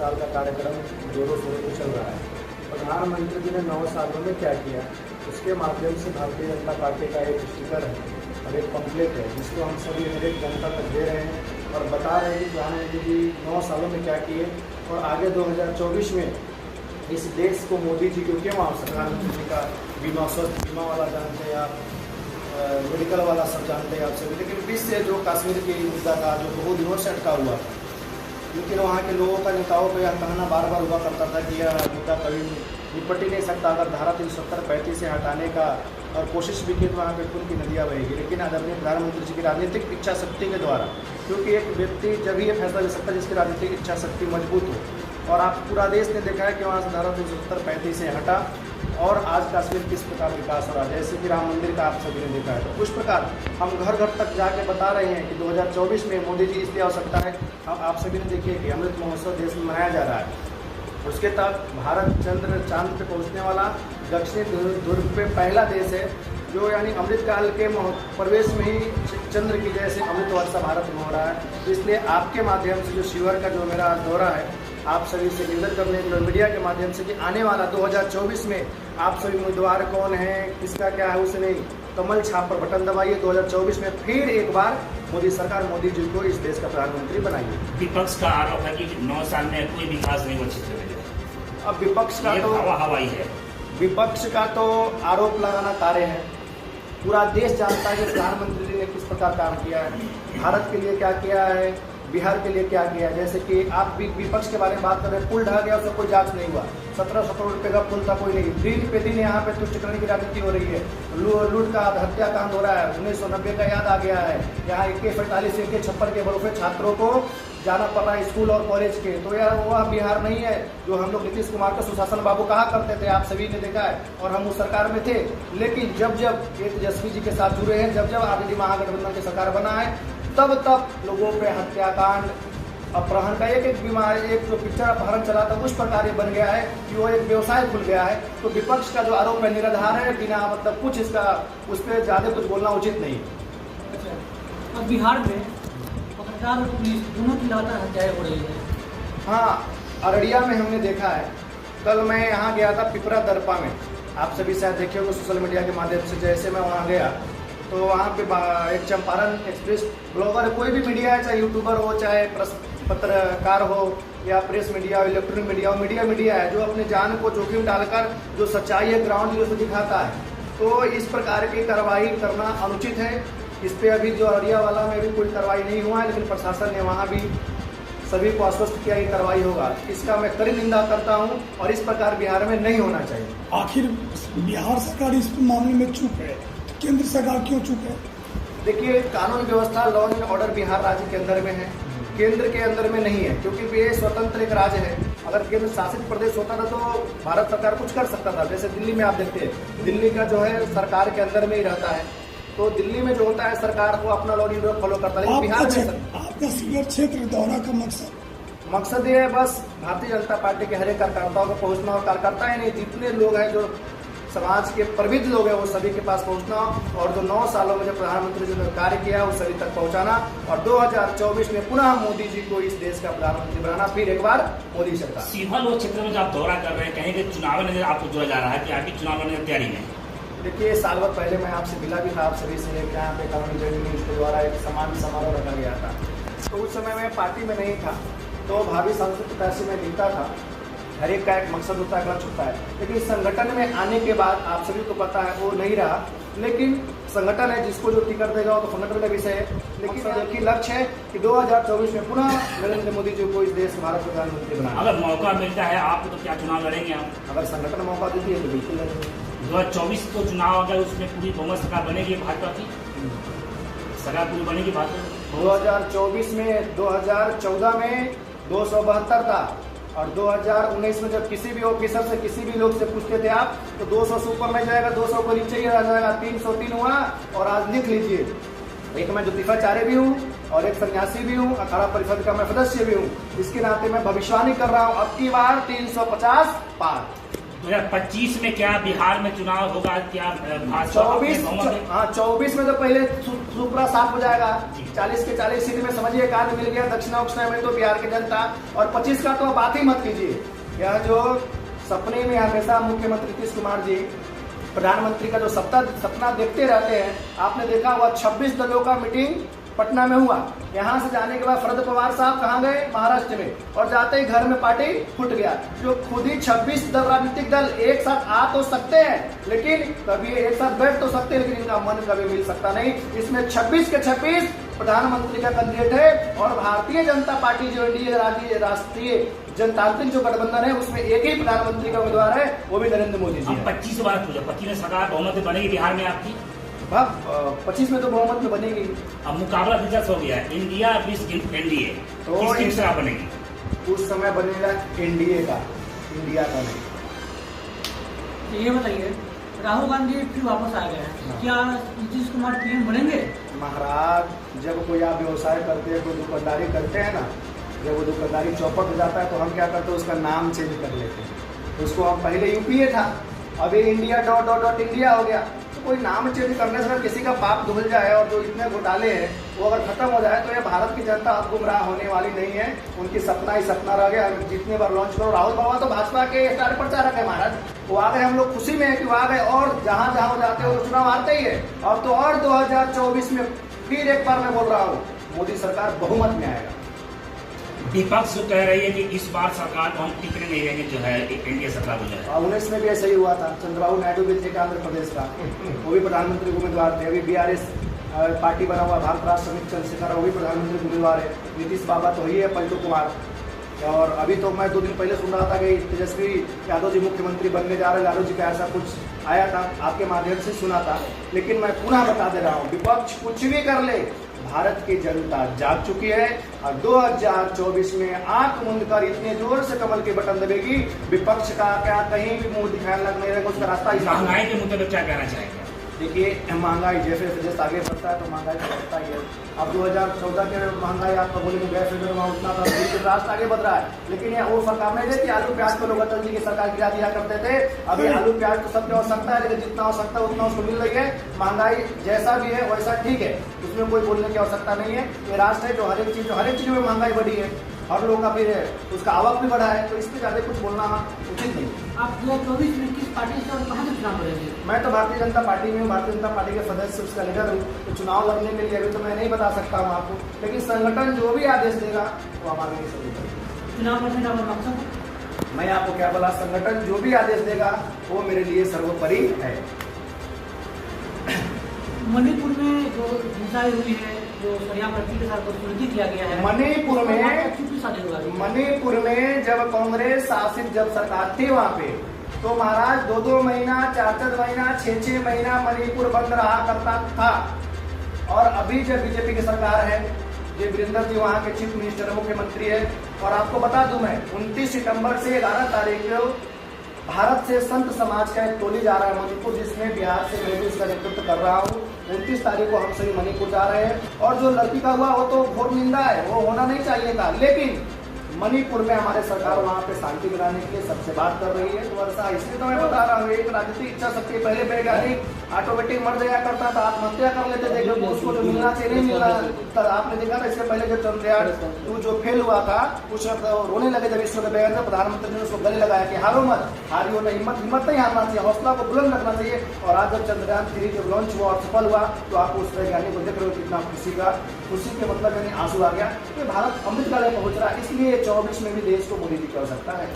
साल का कार्यक्रम जोरों शोरों से चल रहा है। प्रधानमंत्री जी ने 9 सालों में क्या किया, उसके माध्यम से भारतीय जनता पार्टी का एक स्टिकर है और एक पम्फलेट है, जिसको हम सभी हर एक जनता तक दे रहे हैं और बता रहे हैं कि प्रधानमंत्री जी 9 सालों में क्या किए और आगे 2024 में इस देश को मोदी जी को क्यों आवश्यक। प्रधानमंत्री जी का बीमा, स्वास्थ्य बीमा वाला जानते हैं आप, मेडिकल वाला सब जानते हैं आप सभी। लेकिन बीच से जो कश्मीर की मुद्दा था, जो बहुत दिनों से अटका हुआ था, लेकिन वहाँ के लोगों का नेताओं को यह कहना बार बार हुआ करता था कि यह मुद्दा कभी निपट ही नहीं सकता। अगर धारा 370-35 से हटाने का और कोशिश भी की तो वहाँ पे खून की नदियाँ बहेगी। लेकिन आदरणीय प्रधानमंत्री जी की राजनीतिक इच्छा शक्ति के द्वारा, क्योंकि एक व्यक्ति जब ये फैसला ले सकता है जिसकी राजनीतिक इच्छा शक्ति मजबूत हो, और आप पूरा देश ने देखा है कि वहाँ से धारा 370-35 से हटा और आज कश्मीर किस प्रकार विकास हो रहा है, जैसे कि राम मंदिर का आप सभी ने देखा है। तो उस प्रकार हम घर घर तक जाके बता रहे हैं कि 2024 में मोदी जी इसलिए आवश्यकता है। हम आप सभी ने देखिए कि अमृत महोत्सव देश में मनाया जा रहा है। उसके तहत भारत चांद पे पहुंचने वाला दक्षिणी ध्रुव पे पहला देश है जो, यानी अमृत काल के प्रवेश में ही चंद्र की जैसे अमृत वर्षा भारत में हो रहा है। इसलिए आपके माध्यम से जो शिविर का जो मेरा दौरा है, आप सभी से निवेदन करने के लिए मीडिया के माध्यम से कि आने वाला 2024 में आप सभी उम्मीदवार कौन है, किसका क्या है, उसे नहीं, कमल छाप पर बटन दबाइए। 2024 में फिर एक बार मोदी सरकार, मोदी जी को इस देश का प्रधानमंत्री बनाइए। विपक्ष का आरोप है कि 9 साल में कोई विकास नहीं हुआ क्षेत्र में। अब विपक्ष का तो हवाई है, विपक्ष का तो आरोप लगाना कार्य है। पूरा देश जानता है कि प्रधानमंत्री जी ने किस प्रकार काम किया है, भारत के लिए क्या किया है, बिहार के लिए क्या किया है। जैसे कि आप विपक्ष के बारे में बात कर रहे हैं, पुल ढह गया, उसका कोई जांच नहीं हुआ। 1700 करोड़ रुपये का पुल था, कोई नहीं। दिन पे दिन यहाँ पे तुष्टिकरण की राजनीति हो रही है, लूट का हत्याकांड हो रहा है। 1990 का याद आ गया है। यहाँ AK-47 AK-56 के बलों छात्रों को जाना पड़ रहा है स्कूल और कॉलेज के। तो यार वह बिहार नहीं है जो हम लोग नीतीश कुमार का सुशासन बाबू कहा करते थे, आप सभी ने देखा है, और हम उस सरकार में थे। लेकिन जब जब ये तेजस्वी जी के साथ जुड़े हैं, जब जब आरजेडी महागठबंधन की सरकार बना है, तब तब लोगों पे हत्याकांड, अपहरण का एक बीमारी, एक जो पिक्चर अपहरण चला था, उस प्रकार ये बन गया है कि वो एक व्यवसाय खुल गया है। तो विपक्ष का जो आरोप है निराधार है, बिना मतलब कुछ इसका उस पर ज्यादा कुछ बोलना उचित नहीं। अच्छा, अब बिहार में पत्रकार और पुलिस दोनों की लगातार हत्याएं हो रही है। हाँ, अररिया में हमने देखा है। कल मैं यहाँ गया था पिपरा दरपा में, आप सभी शायद देखे होंगे सोशल मीडिया के माध्यम से। जैसे मैं वहाँ गया तो वहाँ पे एक चंपारण एक्सप्रेस ब्लॉगर, कोई भी मीडिया है, चाहे यूट्यूबर हो, चाहे पत्रकार हो या प्रेस मीडिया, इलेक्ट्रॉनिक मीडिया हो, मीडिया है जो अपने जान को जोखिम डालकर जो सच्चाई है ग्राउंड जीरो से दिखाता है। तो इस प्रकार की कार्रवाई करना अनुचित है। इस पर अभी जो अररिया वाला में भी कोई कार्रवाई नहीं हुआ है, लेकिन प्रशासन ने वहाँ भी सभी को आश्वस्त किया कि कार्रवाई होगा। इसका मैं कड़ी निंदा करता हूँ और इस प्रकार बिहार में नहीं होना चाहिए। आखिर बिहार सरकार इस मामले में चुप है, केंद्र सरकार क्यों चुप है? देखिए, कानून व्यवस्था, लॉ एंड ऑर्डर बिहार राज्य के अंदर में है, केंद्र के अंदर में नहीं है, क्योंकि ये स्वतंत्र एक राज्य है। अगर केंद्र शासित प्रदेश होता था तो भारत सरकार कुछ कर सकता था। जैसे दिल्ली में आप देखते हैं, दिल्ली का जो है सरकार के अंदर में ही रहता है, तो दिल्ली में जो होता है सरकार को अपना लॉ एंड ऑर्डर फॉलो करता है। बिहार में आपका शिविर क्षेत्र दौरा का मकसद ये है बस भारतीय जनता पार्टी के हर एक कार्यकर्ताओं को पहुंचना, और कार्यकर्ता ही नहीं, जितने लोग हैं जो समाज के प्रविध लोग हैं वो सभी के पास पहुंचना, और जो 9 सालों में जो प्रधानमंत्री जी ने कार्य किया है वो सभी तक पहुंचाना, और 2024 में पुनः मोदी जी को इस देश का प्रधानमंत्री बनाना, फिर एक बार मोदी सरकार। सीहोर वो क्षेत्र में जो आप दौरा कर रहे हैं, कहीं कि चुनाव नजर आपको जोड़ा जा रहा है कि आपकी चुनाव लड़ने की तैयारी में? देखिए, साल भर पहले मैं आपसे मिला भी था, आप सभी से यहाँ पे कानूनी जंग न्यूज के द्वारा एक सम्मान समारोह रखा गया था। तो उस समय मैं पार्टी में नहीं था, तो भावी सांसद के पैसे में मिलता था। हर एक का एक मकसद होता है, लक्ष्य होता है। लेकिन संगठन में आने के बाद आप सभी को पता है वो नहीं रहा, लेकिन संगठन है, जिसको जो टिकट देगा वो तो संगठन का विषय है। लेकिन एक ही लक्ष्य है कि 2024 में पुनः नरेंद्र मोदी जी को इस देश भारत प्रधानमंत्री बनाना। अगर मौका मिलता है आपको तो क्या चुनाव लड़ेंगे आप? अगर संगठन मौका देती है तो बिल्कुल लड़ेंगे। 2024 को चुनाव अगर उसमें पूरी बहुमत सरकार बनेगी भाजपा की, सरकार पूरी बनेगी भाजपा? 2024 में 2014 में 272 था, और 2019 में जब किसी भी ऑफिसर से, किसी भी लोग से पूछते थे आप, तो 200 से ऊपर नहीं जाएगा, 200 को नीचे ही रह जाएगा। 303 हुआ, और आज लिख लीजिए, एक मैं ज्योतिषाचार्य भी हूँ और एक सन्यासी भी हूँ, अखाड़ा परिषद का मैं सदस्य भी हूँ। इसके नाते मैं भविष्यवाणी कर रहा हूँ, अब की बार 350 पार। 2025 में क्या बिहार में चुनाव होगा? क्या भाजपा 24 में तो पहले सुपरा साफ हो जाएगा। 40 के 40 सीट में समझिए कार्य मिल गया। दक्षिण उक्षिण में तो बिहार की जनता, और 25 का तो बात ही मत कीजिए। यह जो सपने में हमेशा मुख्यमंत्री नीतीश कुमार जी प्रधानमंत्री का जो सपना देखते रहते हैं, आपने देखा हुआ 26 दलों का मीटिंग पटना में हुआ। यहाँ से जाने के बाद शरद पवार साहब कहाँ गए? महाराष्ट्र में, और जाते ही घर में पार्टी फूट गया। जो खुद ही 26 दल राजनीतिक दल एक साथ आ तो सकते हैं, लेकिन कभी एक साथ बैठ तो सकते हैं, लेकिन इनका मन कभी मिल सकता नहीं। इसमें 26 के 26 प्रधानमंत्री का कैंडिडेट है, और भारतीय जनता पार्टी जो एनडीए राष्ट्रीय जनतांत्रिक जो गठबंधन है, उसमें एक ही प्रधानमंत्री का उम्मीदवार है, वो भी नरेंद्र मोदी जी। 25 बार पूछा, 25 में सरकार बहुमत बनेगी बिहार में आपकी? 25 में तो बहुमत में बनेगी। अब मुकाबला दिलचस्प हो गया है, इंडिया विस एनडीए, तो किसकी सरकार बनेगी? उस समय बनेगा एनडीए का, इंडिया का नहीं। तो ये बताइए, राहुल गांधी फिर वापस आ गए हैं, क्या नीतीश कुमार पीएम बनेंगे? महाराज, जब कोई आप व्यवसाय करते हैं, कोई दुकानदारी करते हैं ना, जब वो दुकानदारी चौपट हो जाता है तो हम क्या करते हैं, उसका नाम चेंज कर लेते हैं। उसको हम पहले यूपीए था, अभी इंडिया .इंडिया हो गया। तो कोई नाम चेंज करने से किसी का पाप धुल जाए, और जो इतने घोटाले हैं वो अगर खत्म हो जाए, तो ये भारत की जनता अब गुमराह होने वाली नहीं है। उनकी सपना ही सपना रह गया। जितने बार लॉन्च करो, राहुल बाबा तो भाजपा के स्टार प्रचारक है महाराज, वो आ गए, हम लोग खुशी में है कि वो आ गए, और जहाँ जहाँ जाते हैं वो चुनाव आते ही है। अब तो और 2024 में फिर एक बार मैं बोल रहा हूँ, मोदी सरकार बहुमत में आएगा। विपक्ष कह रही है कि इस बार सरकार को हम टिकने नहीं देंगे, जो है एनडीए सरकार हो जाए। 19 में भी ऐसा ही हुआ था। चंद्रबाबू नायडू भी थे आंध्र प्रदेश का, वो भी प्रधानमंत्री उम्मीदवार थे। अभी बीआरएस पार्टी बना हुआ भारत राष्ट्र समिति चंद्रशेखर, वो भी प्रधानमंत्री उम्मीदवार है। नीतीश बाबा तो ही है, पलटू कुमार। और अभी तो मैं 2 दिन पहले सुन रहा था कि तेजस्वी यादव जी मुख्यमंत्री बनने जा रहे हैं। यादव जी का ऐसा कुछ आया था, आपके माध्यम से सुना था। लेकिन मैं पुनः बता दे रहा हूँ, विपक्ष कुछ भी कर ले, भारत की जनता जाग चुकी है, और 2024 में आंख मूंद कर इतने जोर से कमल के बटन दबेगी, विपक्ष का क्या कहीं भी मुंह दिखाने लग नहीं रहेगा, उसका रास्ता ही। महंगाई के मुद्दे पर क्या कहना चाहेंगे? देखिए, महंगाई जैसे जैसे आगे बढ़ता है तो महंगाई तो बढ़ता ही है। अब 2014 के महंगाई आपका बोलेंगे गैस सिलेंडर वहाँ उतना था, राष्ट्र आगे बढ़ रहा है। लेकिन ये वो सरकार नहीं देती। आलू प्याज को लोग अटल जी की सरकार गिरा दिया करते थे। अभी आलू प्याज तो सबकी आवश्यकता है, लेकिन जितना आवश्यकता है उतना उसको मिल रही है। महंगाई जैसा भी है वैसा ठीक है, उसमें कोई बोलने की आवश्यकता नहीं है। ये राष्ट्र है जो हर एक चीज में महंगाई बढ़ी है, हर लोगों का फिर उसका आवक भी बढ़ा है, तो इसमें ज्यादा कुछ बोलना उचित नहीं। आप 2024 में किस पार्टी से और कहाँ से चुनाव लड़ेंगे? मैं तो भारतीय जनता पार्टी में हूँ, भारतीय जनता पार्टी के सदस्य, उसका लीडर हूँ। तो चुनाव लड़ने के लिए अभी तो मैं नहीं बता सकता हूँ आपको, लेकिन संगठन जो भी आदेश देगा वो हमारे लिए सही है। चुनाव लड़ने का मकसद? मैं आपको क्या बोला, संगठन जो भी आदेश देगा वो मेरे लिए सर्वोपरि है। मणिपुर में जो हिंसा हुई है, जो सरिया पर्ची के साथ सुनिश्चित किया गया है, मणिपुर में जब कांग्रेस शासित जब सरकार थी वहाँ पे, तो महाराज 2-2 महीना, 4-4 महीना, 6-6 महीना मणिपुर बंद रहा करता था। और अभी जब बीजेपी की सरकार है, ये वीरेंद्र जी वहाँ के चीफ मिनिस्टर मुख्यमंत्री है। और आपको बता दूं मैं, 29 सितंबर से 11 तारीख को भारत से संत समाज का एक टोली जा रहा है मणिपुर, जिसमें बिहार से मैं भी उसका नेतृत्व कर रहा हूँ। 29 तारीख को हम सभी मणिपुर जा रहे हैं। और जो लड़की का हुआ वो तो घोर निंदा है, वो होना नहीं चाहिए था। लेकिन मणिपुर में हमारे सरकार वहाँ पे शांति बनाने के लिए सबसे बात कर रही है। तो ऐसा इसलिए तो मैं बता रहा हूँ, एक राजनीतिक इच्छा सबके पहले वैज्ञानिक ऑटोमेटिक मर जाया करता था, आत्महत्या कर लेते थे, क्योंकि उसको जो मिलना चाहिए नहीं मिला। तब आपने देखा था इससे पहले जो चंद्रयान 2 जो फेल हुआ था, उस वक्त रोने लगे जब इसरो के वैज्ञानिक प्रधानमंत्री ने उसको गले लगाया कि हारो मत, हारियो नहीं, हिम्मत नहीं हारना चाहिए, हौसला को बुलंद रखना चाहिए। और आज जब चंद्रयान 3 जब लॉन्च हुआ और सफल हुआ, तो आप उस वैज्ञानिक को देख रहे हो कितना खुशी के मतलब यानी आंसू आ गया। ये भारत अमृत काल में पहुंच रहा है, इसलिए 24 में भी देश को मोदी जी की आवश्यकता है।